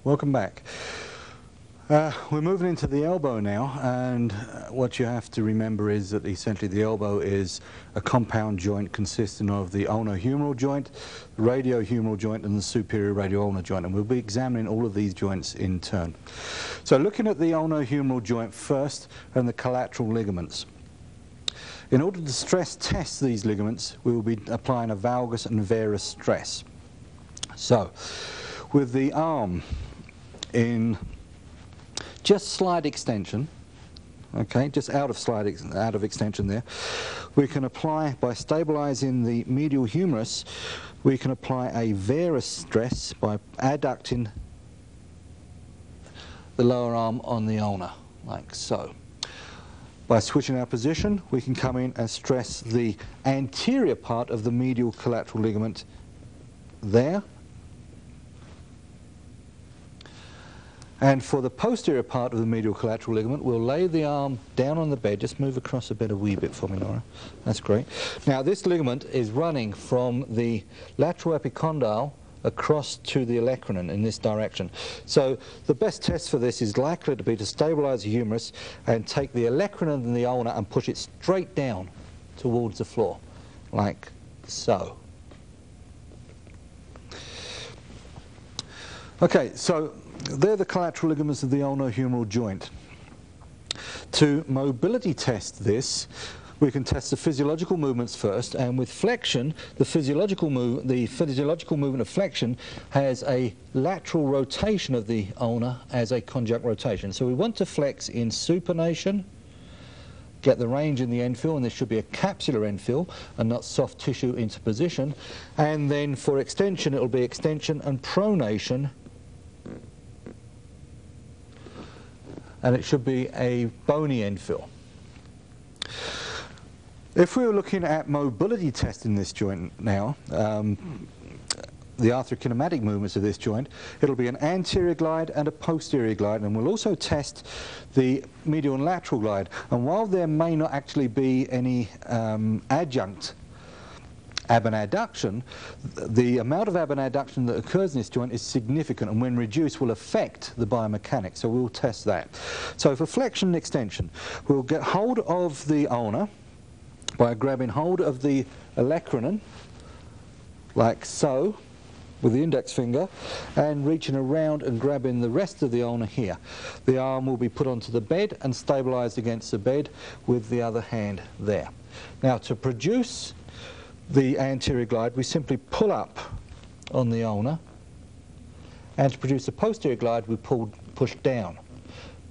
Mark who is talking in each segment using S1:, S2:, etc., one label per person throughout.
S1: Welcome back. We're moving into the elbow now, and what you have to remember is that essentially the elbow is a compound joint consisting of the ulnar-humeral joint, the radio-humeral joint, and the superior radio-ulnar joint, and we'll be examining all of these joints in turn. So looking at the ulnar-humeral joint first and the collateral ligaments. In order to stress test these ligaments, we will be applying a valgus and varus stress. So, with the arm in just slide extension, okay, just out of extension there, we can apply, by stabilizing the medial humerus, we can apply a varus stress by adducting the lower arm on the ulna, like so. By switching our position, we can come in and stress the anterior part of the medial collateral ligament there. And for the posterior part of the medial collateral ligament, we'll lay the arm down on the bed. Just move across a bit, a wee bit for me, Nora. That's great. Now, this ligament is running from the lateral epicondyle across to the olecranon in this direction. So the best test for this is likely to be to stabilize the humerus and take the olecranon and the ulna and push it straight down towards the floor, like so. Okay, so they're the collateral ligaments of the ulnar-humeral joint. To mobility test this, we can test the physiological movements first, and with flexion, the physiological movement of flexion has a lateral rotation of the ulna as a conjunct rotation. So we want to flex in supination, get the range in the end fill, and there should be a capsular end fill and not soft tissue into position. And then for extension, it will be extension and pronation, and it should be a bony end fill. If we were looking at mobility testing this joint now, the arthrokinematic movements of this joint, it'll be an anterior glide and a posterior glide, and we'll also test the medial and lateral glide. And while there may not actually be any adjunct abduction, the amount of abduction that occurs in this joint is significant, and when reduced will affect the biomechanics, so we'll test that. So for flexion and extension, we'll get hold of the ulna by grabbing hold of the olecranon, like so, with the index finger, and reaching around and grabbing the rest of the ulna here. The arm will be put onto the bed and stabilized against the bed with the other hand there. Now, to produce the anterior glide, we simply pull up on the ulna, and to produce the posterior glide, we push down.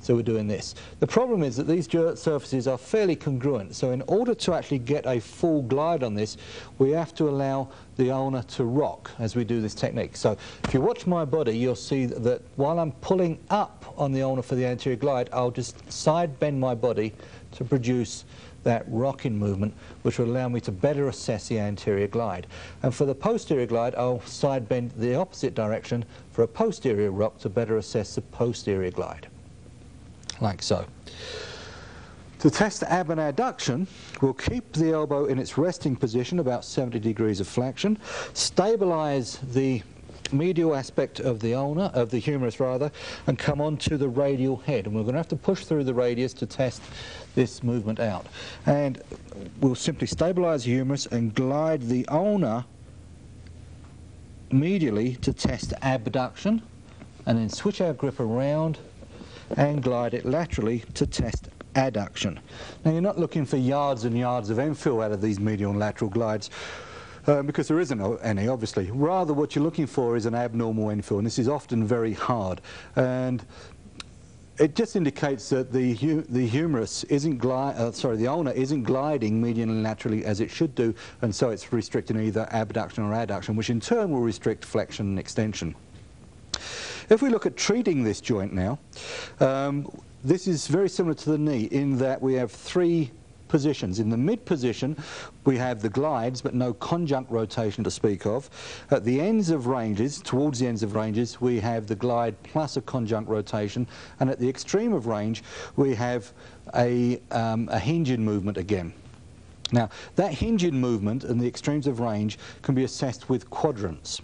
S1: So we're doing this. The problem is that these surfaces are fairly congruent, so in order to actually get a full glide on this, we have to allow the ulna to rock as we do this technique. So if you watch my body, you'll see that while I'm pulling up on the ulna for the anterior glide, I'll just side bend my body to produce that rocking movement, which will allow me to better assess the anterior glide. And for the posterior glide, I'll side bend the opposite direction for a posterior rock to better assess the posterior glide, like so. To test abduction, we'll keep the elbow in its resting position, about 70 degrees of flexion, stabilize the medial aspect of the ulna, of the humerus rather, and come onto the radial head. And we're going to have to push through the radius to test this movement out. And we'll simply stabilize the humerus and glide the ulna medially to test abduction, and then switch our grip around and glide it laterally to test adduction. Now, you're not looking for yards and yards of infill out of these medial and lateral glides, because there isn't any, obviously. Rather, what you're looking for is an abnormal infill, and this is often very hard. And it just indicates that the humerus isn't the ulna isn't gliding medially and laterally as it should do, and so it's restricting either abduction or adduction, which in turn will restrict flexion and extension. If we look at treating this joint now, this is very similar to the knee in that we have three positions. In the mid position, we have the glides, but no conjunct rotation to speak of. At the ends of ranges, towards the ends of ranges, we have the glide plus a conjunct rotation, and at the extreme of range, we have a hinging movement again. Now, that hinging movement and the extremes of range can be assessed with quadrants.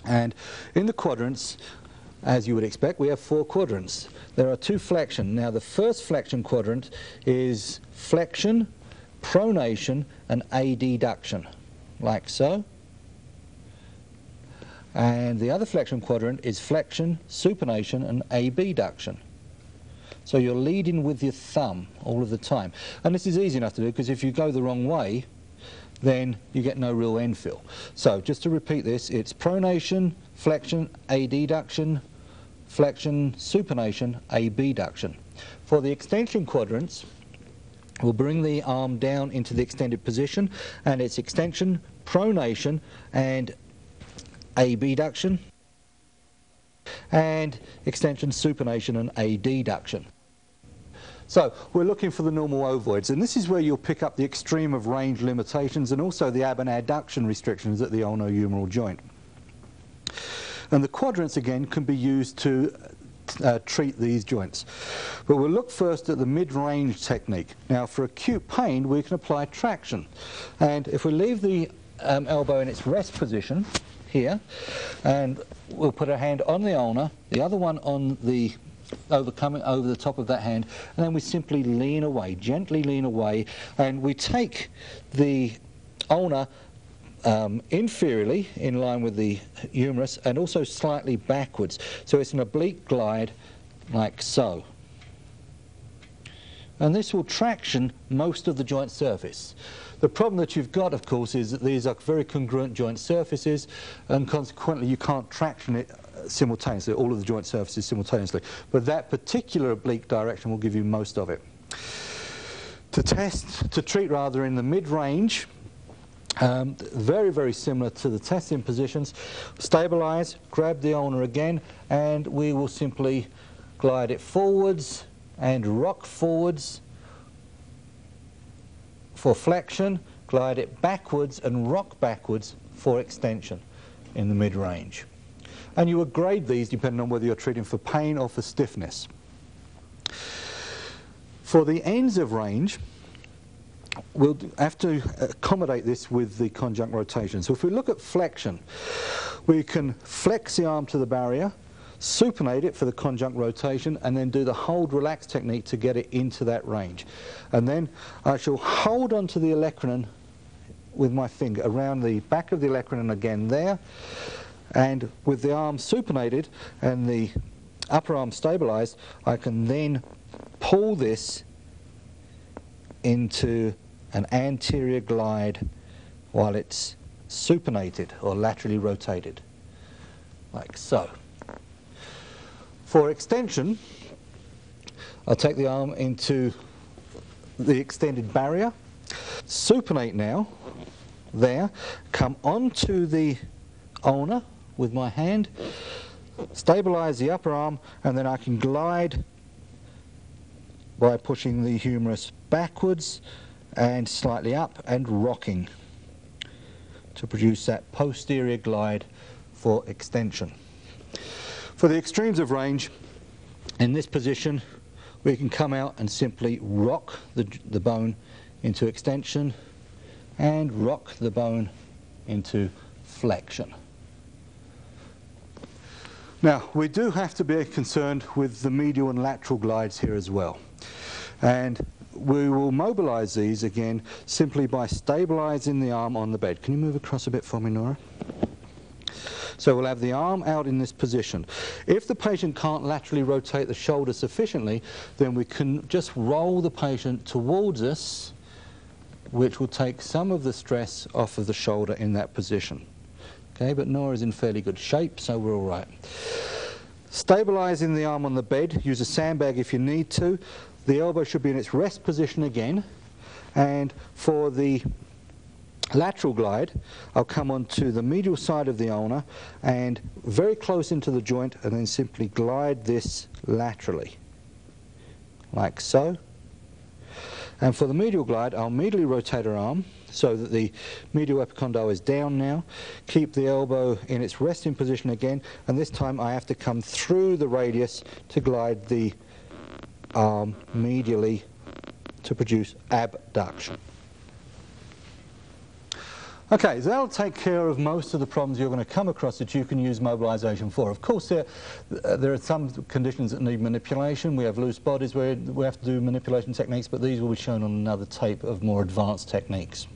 S1: And in the quadrants, as you would expect, we have 4 quadrants. There are 2 flexion. Now the first flexion quadrant is flexion, pronation and adduction, like so. And the other flexion quadrant is flexion, supination and abduction. So you're leading with your thumb all of the time. And this is easy enough to do because if you go the wrong way, then you get no real end feel. So just to repeat this, it's pronation, flexion, adduction, flexion, supination, abduction. For the extension quadrants, we'll bring the arm down into the extended position, and it's extension, pronation and abduction, and extension, supination and adduction. So we're looking for the normal ovoids, and this is where you'll pick up the extreme of range limitations and also the ab and adduction restrictions at the ulnohumeral joint. And the quadrants again can be used to treat these joints. But we'll look first at the mid-range technique. Now for acute pain we can apply traction, and if we leave the elbow in its rest position here, and we'll put a hand on the ulna, the other one on the coming over the top of that hand, and then we simply lean away, gently lean away, and we take the ulna inferiorly in line with the humerus and also slightly backwards, so it's an oblique glide like so. And this will traction most of the joint surface. The problem that you've got, of course, is that these are very congruent joint surfaces, and consequently you can't traction it simultaneously, all of the joint surfaces simultaneously. But that particular oblique direction will give you most of it. To treat rather in the mid-range, very, very similar to the testing positions, stabilize, grab the ulna again, and we will simply glide it forwards and rock forwards for flexion, glide it backwards and rock backwards for extension in the mid-range. And you would grade these depending on whether you're treating for pain or for stiffness. For the ends of range, we'll have to accommodate this with the conjunct rotation. So if we look at flexion, we can flex the arm to the barrier, supinate it for the conjunct rotation, and then do the hold relax technique to get it into that range. And then I shall hold onto the olecranon with my finger around the back of the olecranon again there, and with the arm supinated and the upper arm stabilized, I can then pull this into an anterior glide while it's supinated or laterally rotated, like so. For extension, I'll take the arm into the extended barrier, supinate now, there, come onto the ulna with my hand, stabilize the upper arm, and then I can glide by pushing the humerus backwards and slightly up and rocking to produce that posterior glide for extension. For the extremes of range, in this position we can come out and simply rock the bone into extension and rock the bone into flexion. Now we do have to be concerned with the medial and lateral glides here as well, and we will mobilize these again simply by stabilizing the arm on the bed. Can you move across a bit for me, Nora? So we'll have the arm out in this position. If the patient can't laterally rotate the shoulder sufficiently, then we can just roll the patient towards us, which will take some of the stress off of the shoulder in that position. Okay, but Nora's in fairly good shape, so we're all right. Stabilizing the arm on the bed, use a sandbag if you need to. The elbow should be in its rest position again, and for the lateral glide, I'll come onto the medial side of the ulna and very close into the joint, and then simply glide this laterally, like so. And for the medial glide, I'll medially rotate our arm so that the medial epicondyle is down now. Keep the elbow in its resting position again, and this time I have to come through the radius to glide the arm medially to produce abduction. Okay, so that'll take care of most of the problems you're going to come across that you can use mobilisation for. Of course, there are some conditions that need manipulation. We have loose bodies where we have to do manipulation techniques, but these will be shown on another tape of more advanced techniques.